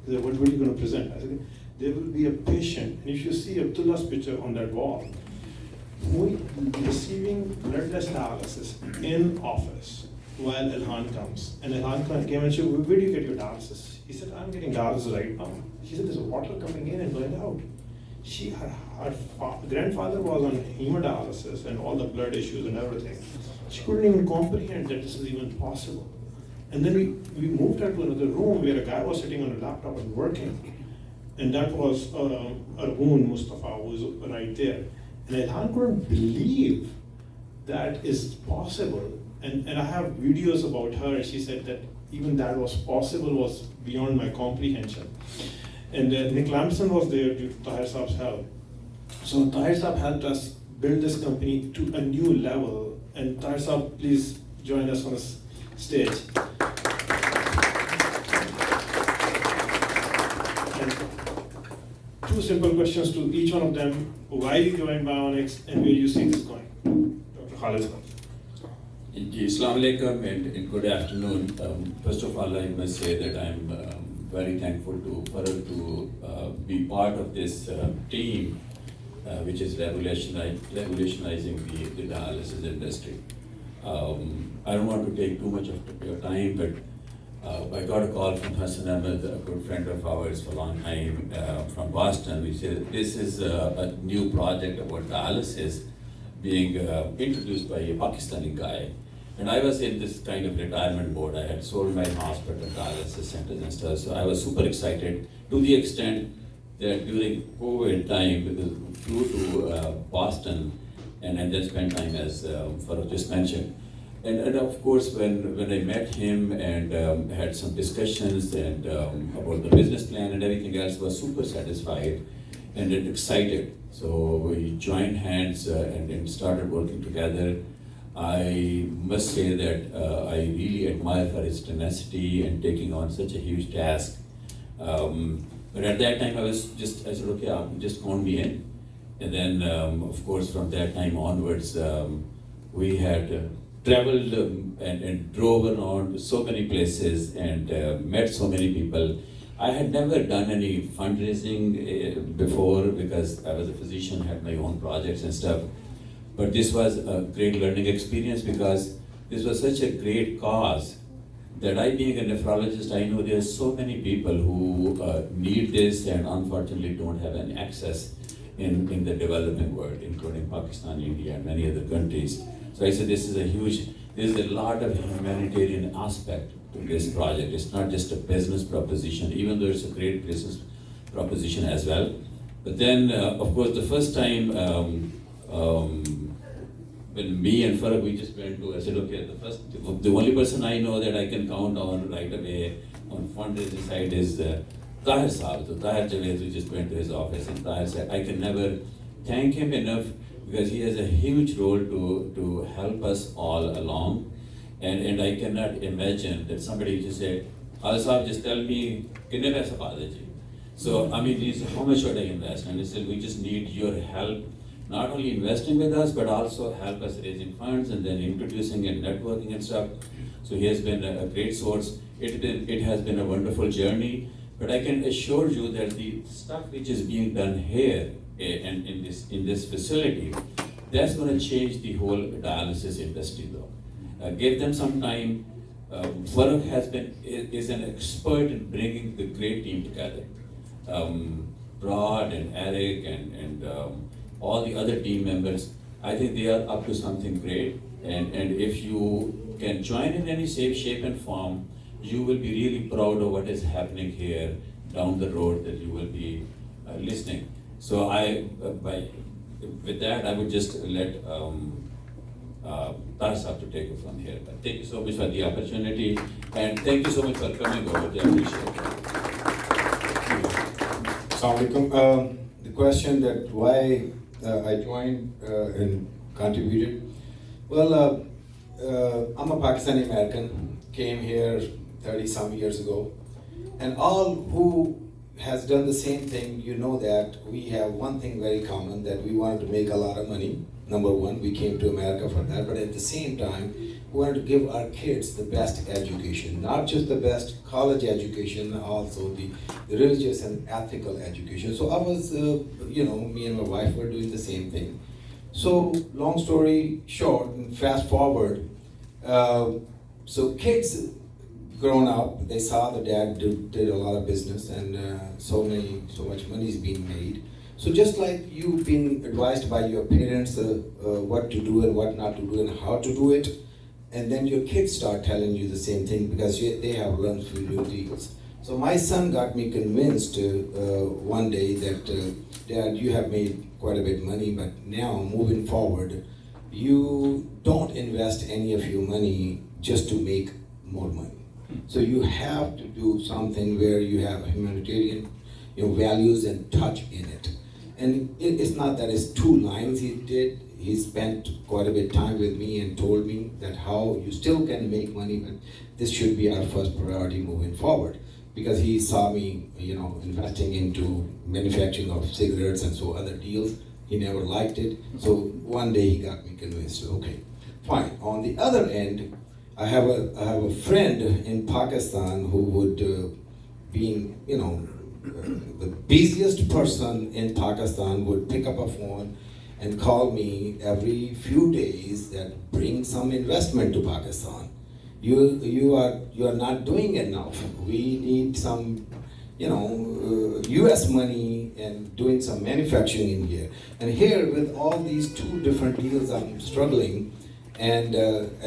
They said, what are you going to present? I said, there will be a patient. And if you see Abdullah's picture on that wall, receiving bloodless dialysis in office while Ilhan comes. And Ilhan came and said, where do you get your dialysis? He said, I'm getting dialysis right now. She said, there's water coming in and going out. Her grandfather was on hemodialysis and all the blood issues and everything. She couldn't even comprehend that this is even possible. And then we moved her to another room where a guy was sitting on a laptop and working. And that was Argun Mustafa, who was right there. And Ilhan couldn't believe that is possible. And I have videos about her, and she said that even that was possible was beyond my comprehension. And Nick Lampson was there due to Tahir Saab's help. So Tahir Saab helped us build this company to a new level. And Tahir Saab, please join us on the stage. And 2 two simple questions to each one of them. Why you joined Byonyks and where you see this going? Dr. Khalid. Assalamu alaikum and good afternoon. First of all, I must say that I'm very thankful to Farag to be part of this team which is revolutionizing the dialysis industry. I don't want to take too much of your time, but I got a call from Hassan Ahmed, a good friend of ours for a long time from Boston. He said, this is a new project about dialysis being introduced by a Pakistani guy. And I was in this kind of retirement mode. I had sold my hospital, dialysis centers and stuff. So I was super excited to the extent that during COVID time, we flew to Boston and then spent time as Farooq just mentioned. And of course, when I met him and had some discussions and about the business plan and everything else, was super satisfied and excited. So we joined hands and started working together. I must say that I really admire for his tenacity and taking on such a huge task. But at that time, I said, okay, just count me in. And then, of course, from that time onwards, we had traveled and drove around so many places and met so many people. I had never done any fundraising before because I was a physician, had my own projects and stuff. But this was a great learning experience because this was such a great cause that I, being a nephrologist, I know there are so many people who need this and unfortunately don't have any access in the developing world, including Pakistan, India, and many other countries. So I said there's a lot of humanitarian aspect to this project. It's not just a business proposition, even though it's a great business proposition as well. But then, of course, the first time when me and Farag, we just went to, I said, okay, the only person I know that I can count on right away on fundraising side is Tahir Saab. So Tahir Javed, we just went to his office and Tahir said, I can never thank him enough because he has a huge role to help us all along. And I cannot imagine that somebody just said, Tahir Saab, just tell me, kitne paisa pa deji. So, I mean, he said, how much should I invest? And he said, we just need your help. Not only investing with us, but also help us raising funds and then introducing and networking and stuff. So he has been a great source. It has been a wonderful journey, but I can assure you that the stuff which is being done here and in this facility, that's going to change the whole dialysis industry though. Give them some time. Farooq is an expert in bringing the great team together. Brad and Eric and all the other team members, I think they are up to something great. And if you can join in any shape and form, you will be really proud of what is happening here down the road that you will be listening. So with that, I would just let Tahir Saab to take it from here. But thank you so much for the opportunity and thank you so much for coming over. I appreciate it. Assalamu alaikum. The question that why I joined and contributed. Well, I'm a Pakistani American, came here 30 some years ago. And all who has done the same thing, you know that we have one thing very common, that we wanted to make a lot of money. Number one, we came to America for that, but at the same time, we wanted to give our kids the best education, not just the best college education, also the religious and ethical education. So I was, me and my wife were doing the same thing. So long story short, and fast forward, so kids grown up, they saw the dad did a lot of business and so much money is being made. So just like you've been advised by your parents what to do and what not to do and how to do it, and then your kids start telling you the same thing because they have learned through new deals. So my son got me convinced one day that, Dad, you have made quite a bit of money, but now moving forward, you don't invest any of your money just to make more money. So you have to do something where you have humanitarian values and touch in it. And it's not that it's 2 lines he did. He spent quite a bit of time with me and told me that how you still can make money, but this should be our first priority moving forward. because he saw me, investing into manufacturing of cigarettes and so other deals. He never liked it. So one day he got me convinced. Okay, fine. On the other end, I have a friend in Pakistan who would, being the busiest person in Pakistan, would pick up a phone and call me every few days that bring some investment to Pakistan. You are not doing enough. We need some, U.S. money and doing some manufacturing in here. And here with all these two different deals, I'm struggling, and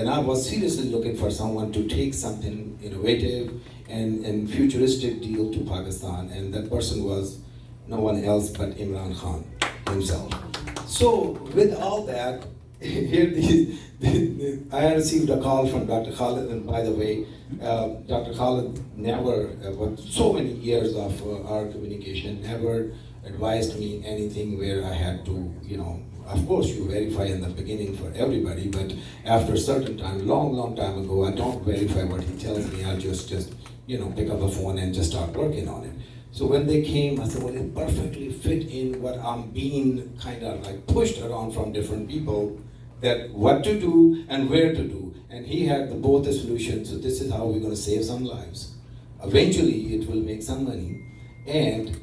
I was seriously looking for someone to take something innovative and futuristic deal to Pakistan, and that person was no one else but Imran Khan himself. So with all that, I received a call from Dr. Khalid, and by the way, Dr. Khalid never, so many years of our communication, never advised me anything where I had to, of course you verify in the beginning for everybody, but after a certain time, long time ago, I don't verify what he tells me. I'll just pick up the phone and just start working on it. So when they came, I said, well, it perfectly fit in what I'm being kind of like pushed around from different people, that what to do and where to do. And he had both the solutions. So this is how we're going to save some lives. Eventually, it will make some money. And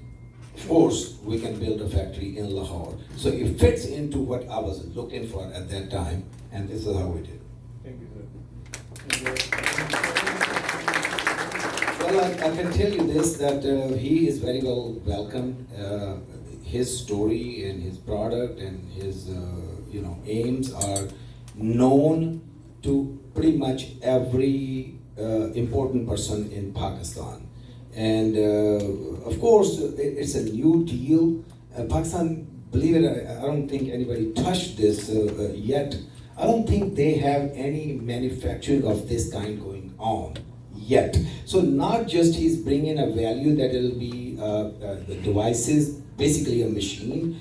of course, we can build a factory in Lahore. So it fits into what I was looking for at that time. And this is how we did it. Thank you, sir. Well, I can tell you this, that he is very well welcomed. His story and his product and his aims are known to pretty much every important person in Pakistan. And of course, it's a new deal. Pakistan, believe it, I don't think anybody touched this yet. I don't think they have any manufacturing of this kind going on yet. So not just he's bringing a value that it'll be the devices, basically a machine,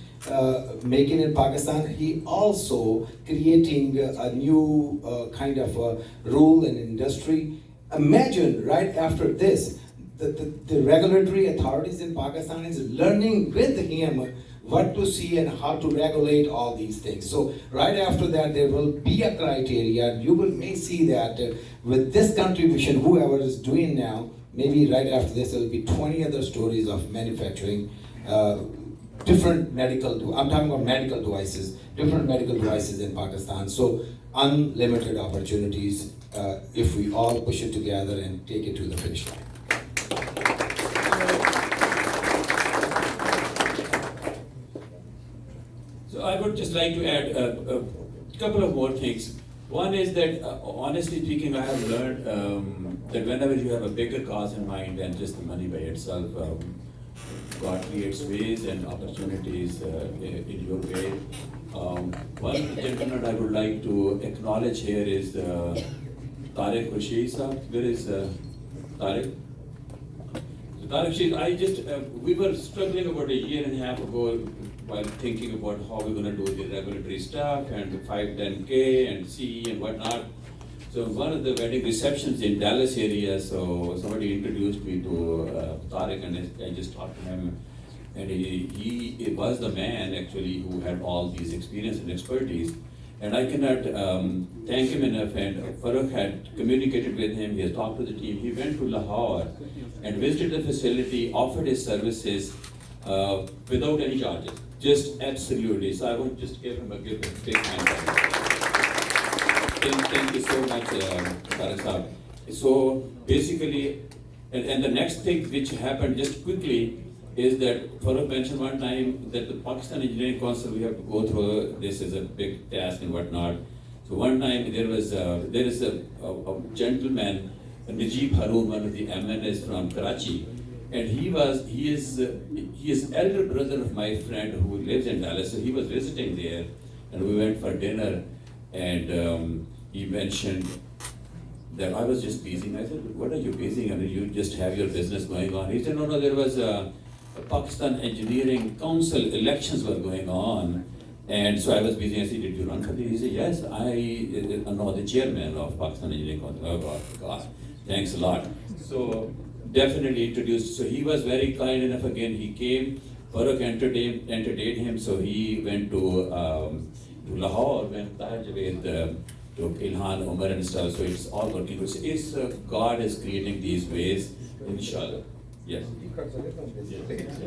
making in Pakistan, he also creating a new kind of a rule in industry. Imagine right after this, the regulatory authorities in Pakistan is learning with him what to see and how to regulate all these things. So right after that, there will be a criteria. You may see that with this contribution, whoever is doing now, maybe right after this, there will be 20 other stories of manufacturing different I'm talking about medical devices, different medical devices in Pakistan. So unlimited opportunities if we all push it together and take it to the finish line. So I would just like to add a couple of more things. One is that, honestly speaking, I have learned that whenever you have a bigger cause in mind than just the money by itself, God creates ways and opportunities in your way. One gentleman I would like to acknowledge here is Tariq Rashid Sahab. Where is Tariq? Tariq, we were struggling about a year and a half ago while thinking about how we're going to do the regulatory stuff and the 510K and CE and whatnot. So one of the wedding receptions in Dallas area, so somebody introduced me to Tariq, and I just talked to him, and he was the man actually who had all these experience and expertise. And I cannot thank him enough, and Farooq had communicated with him, he has talked to the team. He went to Lahore and visited the facility, offered his services without any charges, just absolutely. So I want to just give him a big hand. Thank you so much, Tariq Sahab. So basically, and the next thing which happened just quickly is that Farooq mentioned one time that the Pakistan Engineering Council, we have to go through this as a big task and whatnot. So one time there is a gentleman, Najib Haroon, one of the MNs from Karachi, and he is elder brother of my friend who lives in Dallas. So he was visiting there, and we went for dinner, and he mentioned that I was just busy. And I said, what are you busy? I mean, you just have your business going on. He said, no, there was a Pakistan Engineering Council elections were going on. And so I was busy. I said, did you run for this? He said, yes, I know the chairman of Pakistan Engineering Council. Oh God, thanks a lot. So definitely introduced. So he was very kind enough. Again, he came. Farooq entertained him. So he went to Lahore, went Javed, to Ilhan, Umar and stuff. So it's all working. It's God is creating these ways, inshallah. Yes.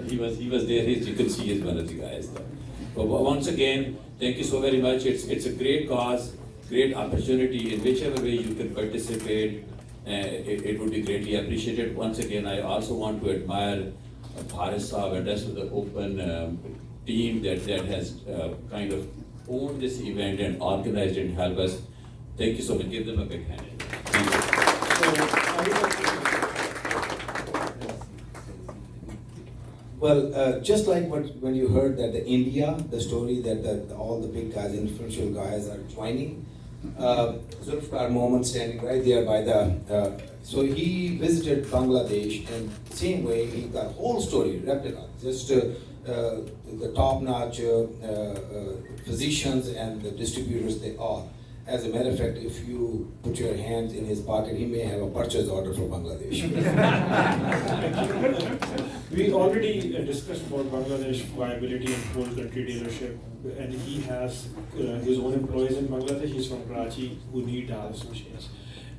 He was there. You can see he's one of the guys there. But once again, thank you so very much. It's a great cause, great opportunity. In whichever way you can participate, it would be greatly appreciated. Once again, I also want to admire Bharat Saab and rest of the open team that has kind of owned this event and organized it and helped us. Thank you so much. Give them a big hand. Well, just like when you heard that the story that all the big guys, influential guys are joining, Zulfikar Mohammed standing right there by so he visited Bangladesh, and same way he got whole story, replica, just the top-notch physicians and the distributors they are. As a matter of fact, if you put your hands in his pocket, he may have a purchase order from Bangladesh. We already discussed about Bangladesh viability and whole country dealership, and he has his own employees in Bangladesh. He's from Karachi who need dialysis machines.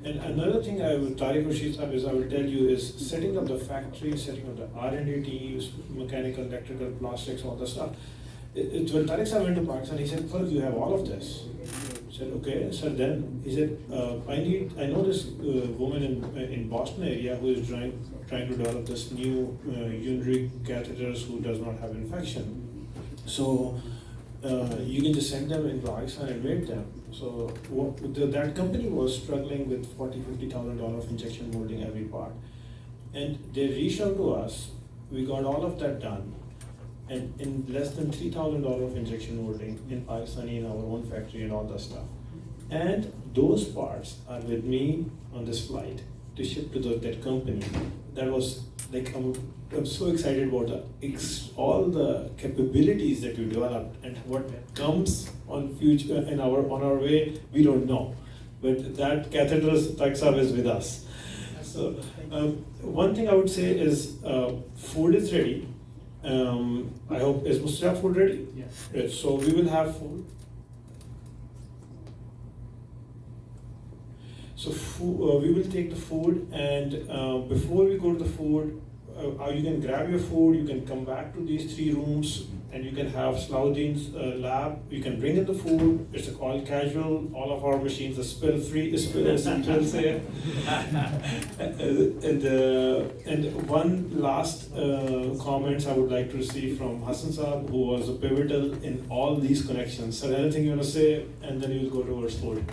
And another thing Tariq Rashid Saab, I will tell you is setting up the factory, setting up the R&D teams, mechanical, electrical, plastics, all the stuff. When Tariq Saab went to Pakistan, he said, "First, you have all of this." I said, "Okay, sir." Then he said, I know this woman in Boston area who is trying to develop this new urinary catheters who does not have infection. So you can just send them in Pakistan and rate them. So that company was struggling with $40,000-$50,000 of injection molding every part, and they reached out to us. We got all of that done, and in less than $3,000 of injection molding in Pakistani in our own factory and all that stuff. And those parts are with me on this flight to ship to that company. That was like, I'm so excited about all the capabilities that we developed, and what comes on future on our way, we don't know. But that catheter Taksab is with us. So one thing I would say is food is ready. I hope, is Mustaf food ready? Yes. So we will have food. So we will take the food, and before we go to the food, you can grab your food, you can come back to these 3 rooms, and you can have Salahuddin's lab. You can bring in the food. It's all casual. All of our machines are spill-free, spill say. And one last comments I would like to receive from Hassan Saab, who was a pivotal in all these connections. So anything you want to say, and then you'll go towards food.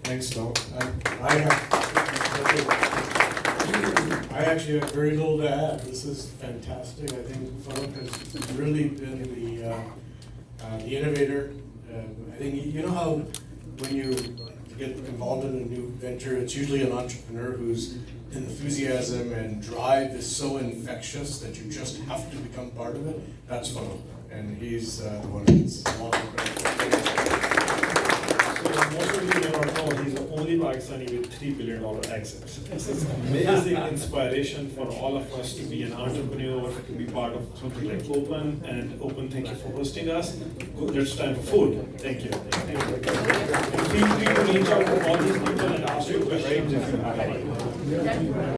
Thanks, Noel. I actually have very little to add. This is fantastic. I think Farooq has really been the innovator. I think, you know how when you get involved in a new venture, it's usually an entrepreneur whose enthusiasm and drive is so infectious that you just have to become part of it. That's Farooq, and he's the one that's a lot of credit. Most of you may not know, he's the only Pakistani with $3 billion exits. This is amazing inspiration for all of us to be an entrepreneur, to be part of something like Open. And Open, thank you for hosting us. Good, it's time for food. Thank you. And feel free to reach out to all these people and ask your questions if you have any.